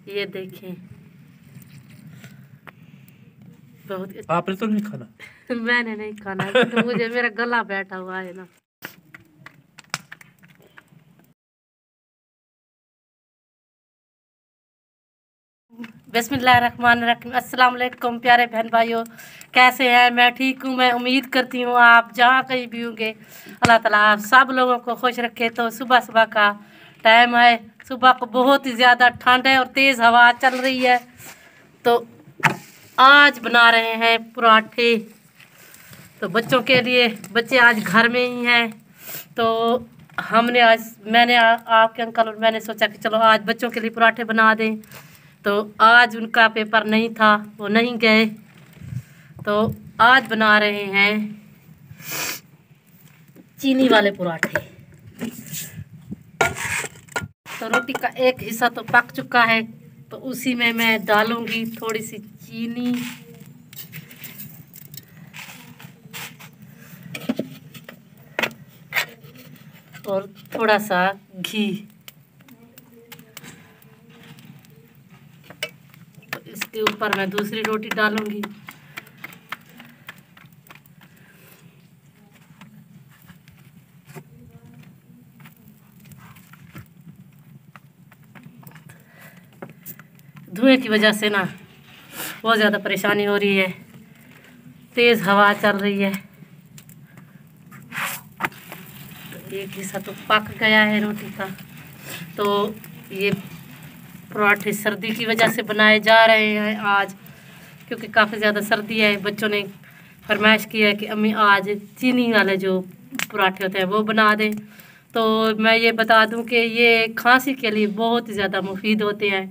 ये देखें, बहुत आपने तो नहीं खाना। मैंने नहीं खाना क्योंकि मुझे मेरा गला बैठा हुआ है ना। बिस्मिल्लाहिर्रहमानिर्रहीम। अस्सलाम वालेकुम प्यारे बहन भाइयों, कैसे हैं? मैं ठीक हूँ। मैं उम्मीद करती हूँ आप जहाँ कहीं भी होंगे अल्लाह ताला आप सब लोगों को खुश रखे। तो सुबह सुबह का टाइम है, सुबह को बहुत ही ज़्यादा ठंड है और तेज़ हवा चल रही है। तो आज बना रहे हैं पराठे, तो बच्चों के लिए। बच्चे आज घर में ही हैं, तो मैंने आपके अंकल और मैंने सोचा कि चलो आज बच्चों के लिए पराठे बना दें। तो आज उनका पेपर नहीं था, वो नहीं गए, तो आज बना रहे हैं चीनी वाले पराठे। तो रोटी का एक हिस्सा तो पक चुका है, तो उसी में मैं डालूंगी थोड़ी सी चीनी और थोड़ा सा घी। तो इसके ऊपर मैं दूसरी रोटी डालूंगी। धुएं की वजह से ना बहुत ज़्यादा परेशानी हो रही है, तेज़ हवा चल रही है। तो एक हिस्सा तो पक गया है रोटी का। तो ये पराठे सर्दी की वजह से बनाए जा रहे हैं आज, क्योंकि काफ़ी ज़्यादा सर्दी है। बच्चों ने फरमाइश की है कि अम्मी आज चीनी वाले जो पराठे होते हैं वो बना दें। तो मैं ये बता दूं कि ये खांसी के लिए बहुत ज़्यादा मुफीद होते हैं।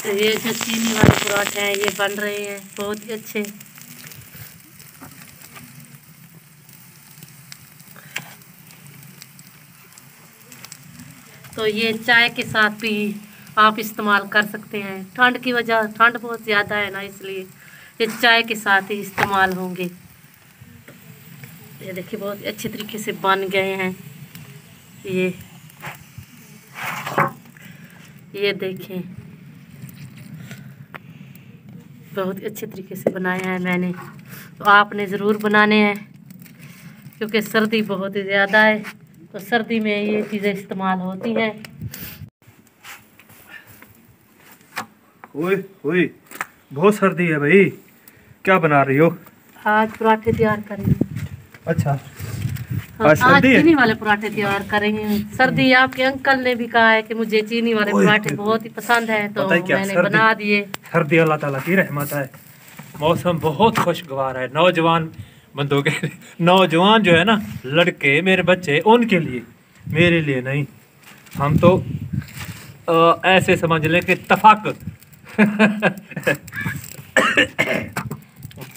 तो ये जो चीनी वाले पराठे हैं ये बन रहे हैं बहुत ही अच्छे। तो ये चाय के साथ भी आप इस्तेमाल कर सकते हैं। ठंड की वजह, ठंड बहुत ज़्यादा है ना, इसलिए ये चाय के साथ ही इस्तेमाल होंगे। ये देखिए बहुत अच्छे तरीके से बन गए हैं। ये देखें, बहुत अच्छे तरीके से बनाया है मैंने। तो आपने ज़रूर बनाने हैं, क्योंकि सर्दी बहुत ही ज़्यादा है, तो सर्दी में ये चीज़ें इस्तेमाल होती हैं। ओए ओए, बहुत सर्दी है भाई, क्या बना रही हो? आज पराठे तैयार करेंगे। अच्छा, आज चीनी वाले पराठे तैयार करेंगे। सर्दी, आपके अंकल ने भी कहा है कि मुझे चीनी वाले पराठे बहुत ही पसंद है, तो मैंने बना दिए। सर्दी अल्लाह ताला की रहमत है। मौसम बहुत खुशगवार है। नौजवान बंदों के नौजवान जो है ना, लड़के, मेरे बच्चे, उनके लिए, मेरे लिए नहीं। हम तो ऐसे समझ लें कि तफाक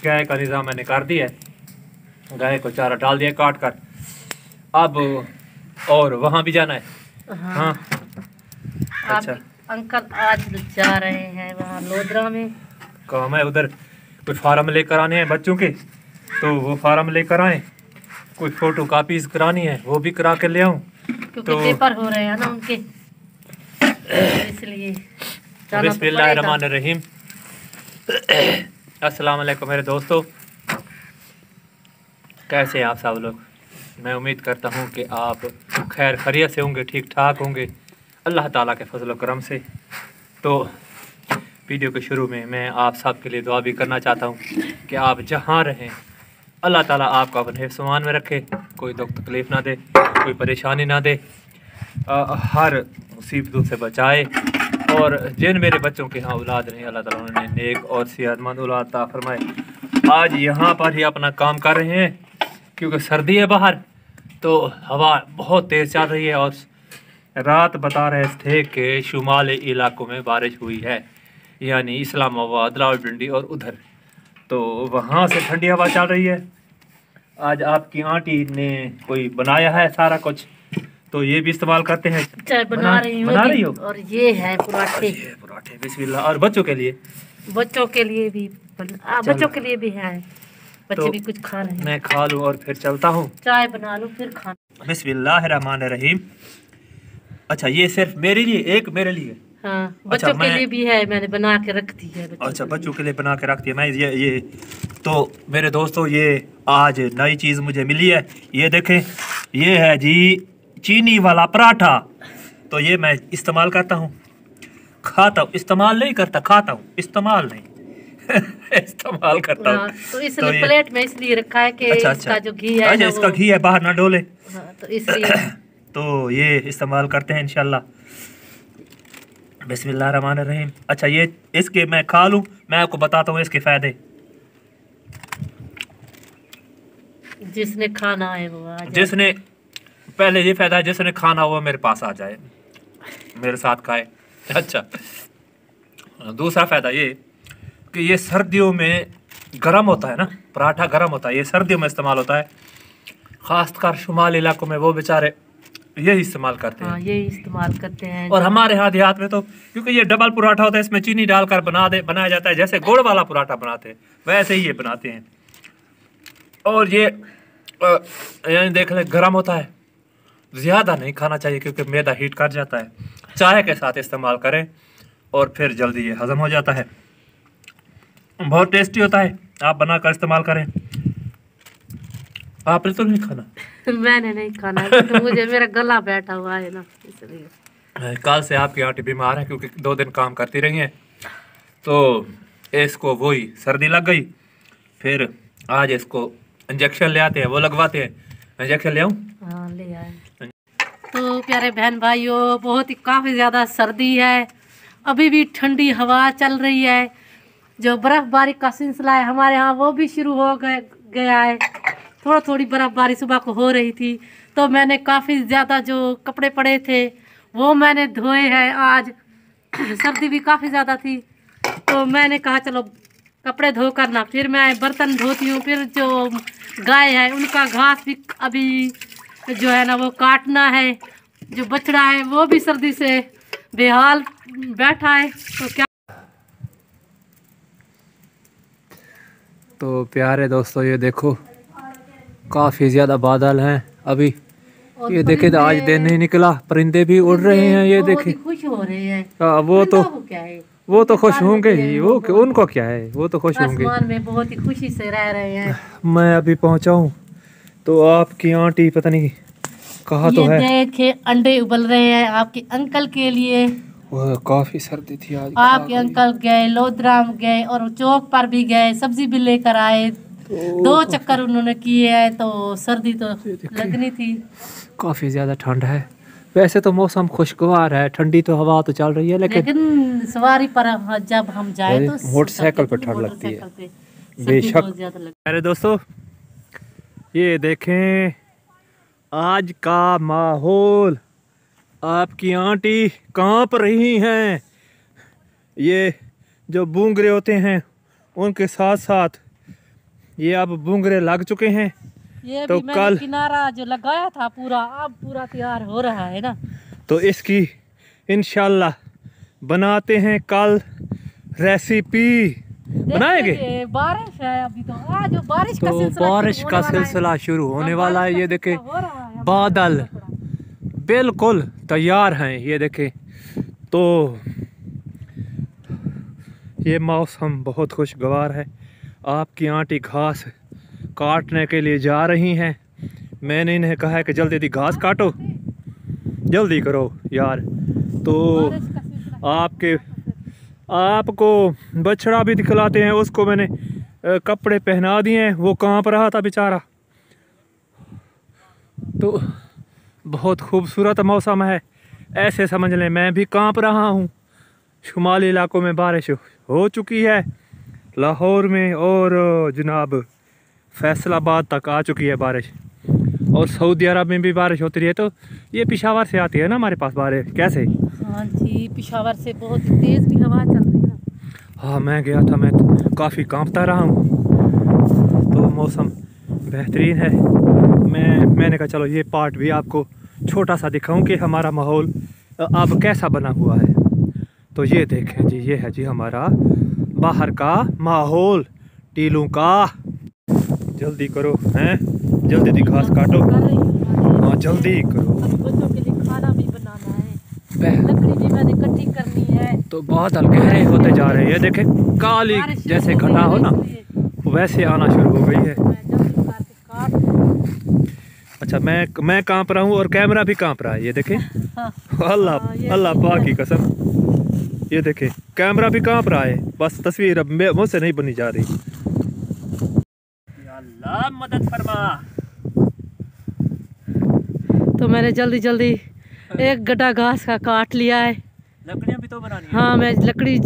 गाय का निज़ाम मैंने कर दिया है। गाय को चारा डाल दिया काट कर। अब और वहाँ भी जाना है। हाँ। अच्छा, अंकल आज जा रहे हैं वहाँ लोधरा में, काम है उधर। कोई फार्म लेकर आने हैं बच्चों के, तो वो फार्म लेकर आए। कोई फोटो कापीज करानी है, वो भी करा के ले आऊँ, क्योंकि पेपर हो रहे हैं ना उनके, इसलिए बिस्मिल्लाहिर्रहमानिर्रहीम। अस्सलाम वालेकुम मेरे दोस्तों, कैसे हैं आप सब लोग? मैं उम्मीद करता हूँ कि आप खैर खैरियत से होंगे, ठीक ठाक होंगे अल्लाह ताला के फजल करम से। तो वीडियो के शुरू में मैं आप सब के लिए दुआ भी करना चाहता हूँ कि आप जहाँ रहें अल्लाह ताला आपको अपने हिफ्ज़-ए-मान में रखे, कोई दुख तकलीफ़ ना दे, कोई परेशानी ना दे, हर मुसीबतों से बचाए। और जिन मेरे बच्चों के यहाँ औलाद नहीं, अल्लाह ताला उन्हें नेक और सेहतमंद औलाद अता फरमाए। आज यहाँ पर ही अपना काम कर रहे हैं, क्योंकि सर्दी है बाहर, तो हवा बहुत तेज़ चल रही है। और रात बता रहे थे कि शुमाली इलाकों में बारिश हुई है, यानी इस्लामाबाद, रावलपिंडी और उधर, तो वहाँ से ठंडी हवा चल रही है। आज आपकी आंटी ने कोई बनाया है सारा कुछ, तो ये भी इस्तेमाल करते हैं। चाय बना रही हो। और ये है पराठे, बिस्मिल्लाह। और बच्चों के लिए भी बच्चों के लिए भी है, बच्चे तो भी कुछ खा रहे हैं। मैं खा लूँ और फिर चलता हूँ, चाय बना लूँ फिर खाना। बिस्मिल्लाहिर्रहमानिर्रहीम। अच्छा ये सिर्फ मेरे लिए, एक मेरे लिए? हाँ, अच्छा, बच्चों के लिए भी है, मैंने बना के रख दी है। अच्छा, बच्चों के लिए बना के रख दिया मैं। ये तो मेरे दोस्तों, ये आज नई चीज़ मुझे मिली है। ये देखें, ये है जी चीनी वाला पराठा। तो ये मैं इस्तेमाल करता हूँ, खाता हूँ, इस्तेमाल नहीं करता, खाता हूँ, इस्तेमाल नहीं इस्तेमाल करता हूँ। तो इसलिए प्लेट में इसलिए रखा है कि अच्छा, इसका जो घी है, अच्छा, इसका घी है बाहर ना डोले। हाँ, तो इसलिए तो ये इस्तेमाल करते हैं इंशाल्लाह। बिस्मिल्लाहिर्रहमानिर्रहीम। अच्छा, ये इसके मैं खा लूँ, मैं आपको बताता हूँ इसके फायदे। जिसने खाना है वो आ जाए। जिसने पहले ये फायदा है, जिसने खाना हुआ मेरे पास आ जाए, मेरे साथ खाए। अच्छा, दूसरा फायदा ये कि ये सर्दियों में गर्म होता है ना, पराठा गर्म होता है, ये सर्दियों में इस्तेमाल होता है। खासकर शुमाली इलाकों में वो बेचारे यही इस्तेमाल करते हैं। हाँ, यही इस्तेमाल करते हैं। और हमारे यहाँ देहात में तो क्योंकि ये डबल पराठा होता है, इसमें चीनी डालकर बनाया जाता है, जैसे गुड़ वाला पराठा बनाते हैं वैसे ही ये बनाते हैं। और ये यानी देख लें गर्म होता है, ज़्यादा नहीं खाना चाहिए क्योंकि मैदा हीट कर जाता है। चाय के साथ इस्तेमाल करें और फिर जल्दी ये हजम हो जाता है। बहुत टेस्टी होता है, आप बनाकर इस्तेमाल करें। आपने तो नहीं खाना? मैंने नहीं खाना क्योंकि मुझे मेरा गला बैठा हुआ है ना, इसलिए। कल से आपकी आंटी बीमार है क्योंकि 2 दिन काम करती रही हैं, तो इसको वही सर्दी लग गई। फिर आज इसको इंजेक्शन ले आते हैं, वो लगवाते हैं। इंजेक्शन ले आऊं? हाँ, ले आए। तो प्यारे बहन भाइयों, बहुत ही काफ़ी ज़्यादा सर्दी है, अभी भी ठंडी हवा चल रही है। जो बर्फ़बारी का सिलसिला है हमारे यहाँ वो भी शुरू हो गया है। थोड़ी बर्फ़बारी सुबह को हो रही थी, तो मैंने काफ़ी ज़्यादा जो कपड़े पड़े थे वो मैंने धोए हैं आज। सर्दी भी काफ़ी ज़्यादा थी, तो मैंने कहा चलो कपड़े धो कर ना, फिर मैं बर्तन धोती हूँ। फिर जो गाय है उनका घास भी अभी जो है ना वो काटना है। जो बछड़ा है वो भी सर्दी से बेहाल बैठा है, तो क्या। तो प्यारे दोस्तों, ये देखो काफ़ी ज़्यादा बादल हैं अभी। ये देखे तो आज दिन नहीं निकला, परिंदे भी उड़ रहे हैं। ये देखे खुश हो रहे हैं। वो तो क्या है, वो तो खुश होंगे ही, वो उनको क्या है, वो तो खुश होंगे। आसमान में बहुत ही खुशी से रह रहे हैं। मैं अभी पहुंचा हूँ तो आपकी आंटी पता नहीं कहा तो है। देखे अंडे उबल रहे हैं आपके अंकल के लिए। वह काफी सर्दी थी आज। आपके अंकल गए, लोधराम गए और चौक पर भी गए, सब्जी भी लेकर आए। 2 चक्कर उन्होंने किए हैं, तो सर्दी तो लगनी थी। काफी ज्यादा ठंड है। वैसे तो मौसम खुशगवार है, ठंडी तो हवा तो चल रही है, लेकिन सवारी पर जब हम जाए तो मोटरसाइकिल पर ठंड लगती है बेशक। अरे दोस्तों, ये देखें आज का माहौल, आपकी आंटी कांप रही हैं। ये जो बूंगरे होते हैं उनके साथ साथ ये अब बूंगरे लग चुके हैं। ये तो भी कल किनारा जो लगाया था पूरा, अब पूरा तैयार हो रहा है ना, तो इसकी इंशाल्लाह बनाते हैं कल रेसिपी, बनाएंगे। बारिश है अभी, तो आज बारिश का तो सिलसिला बारिश का सिलसिला शुरू होने वाला है। ये देखे बादल बिल्कुल तैयार हैं। ये देखें, तो ये मौसम बहुत खुशगवार है। आपकी आंटी घास काटने के लिए जा रही हैं। मैंने इन्हें कहा है कि जल्दी घास काटो, जल्दी करो यार। तो आपको बछड़ा भी दिखलाते हैं। उसको मैंने कपड़े पहना दिए हैं, वो कांप रहा था बेचारा। तो बहुत खूबसूरत मौसम है, ऐसे समझ लें मैं भी कांप रहा हूँ। शुमाली इलाकों में बारिश हो चुकी है, लाहौर में और जनाब फैसलाबाद तक आ चुकी है बारिश, और सऊदी अरब में भी बारिश होती रही है। तो ये पेशावर से आती है ना हमारे पास बारिश। कैसे? हाँ जी, पेशावर से बहुत तेज़ भी हवा चल रही है। हाँ, मैं गया था, मैं तो काफ़ी कांपता रहा हूँ। तो मौसम बेहतरीन है। मैंने कहा चलो ये पार्ट भी आपको छोटा सा दिखाऊं कि हमारा माहौल अब कैसा बना हुआ है। तो ये देखें जी, ये है जी हमारा बाहर का माहौल टीलों का। जल्दी करो हैं, जल्दी घास काटो। हाँ जल्दी करो, बच्चों के लिए खाना भी बनाना है। तो बादल गहरे होते जा रहे हैं। ये देखें काली जैसे घटा हो ना वैसे आना शुरू हो गई है। अच्छा मैं कांप रहा हूँ और कैमरा भी कांप रहा है। ये देखें अल्लाह अल्लाह पाक की कसम, ये देखें कैमरा भी कांप रहा है। बस तस्वीर अब मुझसे नहीं बनी जा रही। अल्लाह मदद फरमा। तो मैंने जल्दी जल्दी एक गड्ढा घास का काट लिया है। लकड़ियाँ भी तो बनानी है। हाँ मैं लकड़ी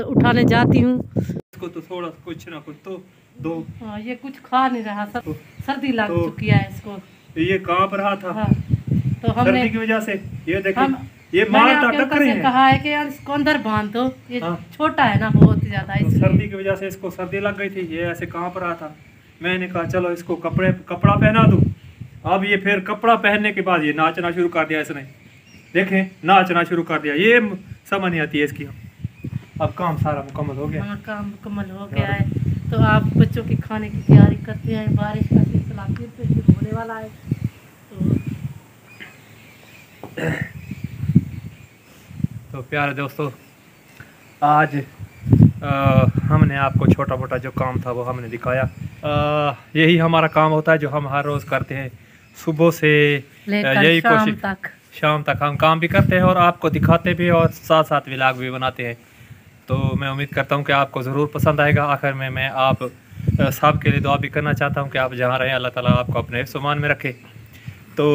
उठाने जाती हूँ। इसको तो थोड़ा कुछ ना कुछ तो दो। हाँ ये कुछ खा नहीं रहा, सब सर्दी लग चुकी है इसको। ये कांप रहा था। हाँ, तो हमने सर्दी की वजह से ये देखिए ये मारता टक्कर है। कहा है कि इसको अंदर बांध दो, ये हाँ। छोटा है ना बहुत ज्यादा, तो इसलिए सर्दी की वजह से इसको सर्दी लग गई थी, ये ऐसे कांप रहा था। मैंने कहा चलो इसको कपड़ा पहना दूं। अब ये फिर कपड़ा पहनने के बाद ये नाचना शुरू कर दिया इसने। देखें नाचना शुरू कर दिया। ये समझ नहीं आती है इसकी। अब काम सारा मुकम्मल हो गया। हाँ काम मुकम्मल हो गया है। तो आप बच्चों की खाने की तैयारी करते हैं। बारिश का सिलसिला फिर से शुरू होने वाला है। तो प्यारे दोस्तों आज हमने आपको छोटा मोटा जो काम था वो हमने दिखाया। यही हमारा काम होता है जो हम हर रोज़ करते हैं। सुबह से यही कोशिश शाम तक हम काम भी करते हैं और आपको दिखाते भी और साथ साथ व्लॉग भी बनाते हैं। तो मैं उम्मीद करता हूँ कि आपको ज़रूर पसंद आएगा। आखिर में मैं आप सब के लिए दुआ भी करना चाहता हूँ कि आप जहाँ रहें अल्लाह ताला आपको अपने हिफ्ज़-ओ-मान में रखे। तो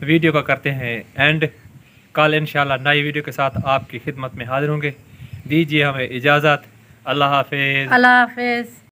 वीडियो का करते हैं एंड। कल इंशाल्लाह नई वीडियो के साथ आपकी खिदमत में हाजिर होंगे। दीजिए हमें इजाज़त। अल्लाह हाफिज़। अल्लाह हाफिज़।